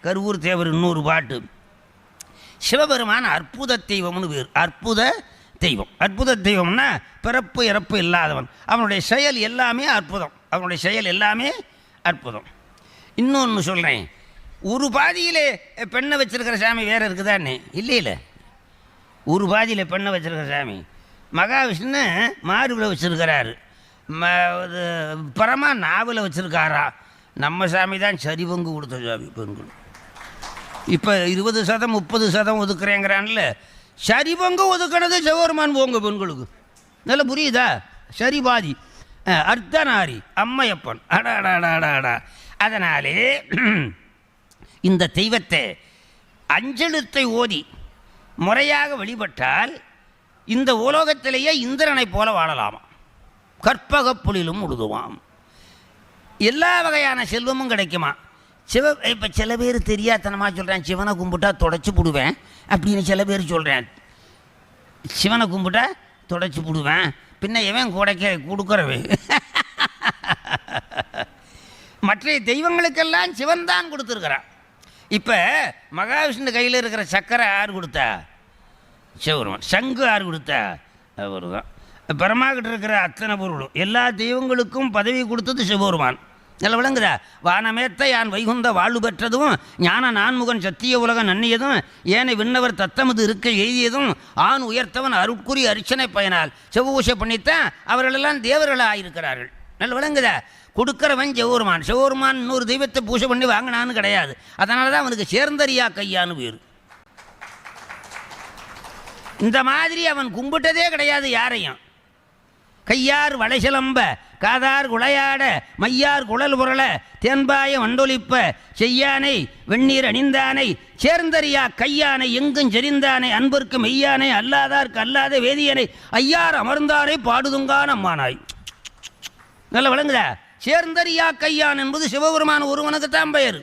கருவூர் தேவர் இன்னொரு பாட்டு. சிவபெருமான் அற்புத தெய்வம்னு பேர். அற்புத தெய்வம். அற்புத தெய்வம்னா பிறப்பு இறப்பு இல்லாதவன். அவனுடைய செயல் எல்லாமே அற்புதம். அவனுடைய செயல் எல்லாமே அற்புதம். இன்னொன்று சொல்கிறேன், ஒரு பாதியிலே பெண்ணை வச்சிருக்கிற சாமி வேறு இருக்குதான்னு இல்லை. ஒரு பாதியில் பெண்ணை வச்சிருக்கிற சாமி மகாவிஷ்ணு மார்பில் வச்சுருக்கிறாரு, பரமா நாவில் வச்சுருக்காரா. நம்ம சாமி தான் சரிபங்கு கொடுத்த சாமி பெண்கள். இப்போ 20% 30% ஒதுக்குறேங்கிறான்ல, சரிபங்கு ஒதுக்கினது சிவபெருமான் போங்க பெண்களுக்கு. நல்லா புரியுதா? சரிபாதி அர்த்தநாரி அம்மையப்பன் அடாடாடாடா. அதனாலே இந்த தெய்வத்தை அஞ்செழுத்தை ஓதி முறையாக வழிபட்டால் இந்த உலோகத்திலேயே இந்திரனை போல வாழலாமா. கற்பகப்புலிலும் உழுதுவாம். எல்லா வகையான செல்வமும் கிடைக்குமா. இப்போ சில பேர் தெரியாதனமாக சொல்கிறேன், சிவனை கும்பிட்டா தொடச்சி போடுவேன் அப்படின்னு சில பேர் சொல்கிறேன். சிவனை கும்பிட்டா தொடச்சி போடுவேன், பின்ன எவன் கொடுக்குறவே. மற்ற தெய்வங்களுக்கெல்லாம் சிவன் தான் கொடுத்துருக்கிறான். இப்போ மகாவிஷ்ணு கையில் இருக்கிற சக்கரை யார் கொடுத்தா? சிவபெருமான். சங்கு யார் கொடுத்தா? அவர் தான். பிரம்மாக்கிட்ட இருக்கிற அத்தனை பொருளும் எல்லா தெய்வங்களுக்கும் பதவி கொடுத்தது சிவபெருமான். நல்ல விளங்குதா? வானமேத்த யான் வைகுந்த வாழ்வு பெற்றதும் ஞான நான்முகன் சத்திய உலகம் நன்னியதும் ஏனை விண்ணவர் தத்தமது இருக்க எய்தியதும் ஆண் உயர்த்தவன் அருட்குறி அர்ச்சனை பயனால் செவ்வூசை பண்ணித்தான் அவர்களெல்லாம் தேவர்களாக ஆயிருக்கிறார்கள். நல்ல விளங்குதா? கொடுக்கிறவன் சிவபெருமான். சிவபெருமான் இன்னொரு தெய்வத்தை பூஜை பண்ணி வாங்கினான்னு கிடையாது. அதனால தான் அவனுக்கு சேர்ந்தரியா கையான்னு பேர். இந்த மாதிரி அவன் கும்பிட்டதே கிடையாது யாரையும். கையார் வளைசலம்ப காதார் குளையாட மையார் குழல் புரள தேன்பாய வண்டொலிப்ப செய்யானை வெந்நீர் அணிந்தானை சேர்ந்தறியா கையானை எங்கும் செறிந்தானை அன்பர்க்கு மெய்யானை அல்லாதார்க்கு அல்லாத வேதியனை ஐயார் அமர்ந்தாரை பாடுதுங்கான் அம்மானாய். நல்ல விளங்குதா? சேர்ந்தறியா கையான் என்பது சிவபெருமான் ஒருவனுக்கு தான் பெயர்.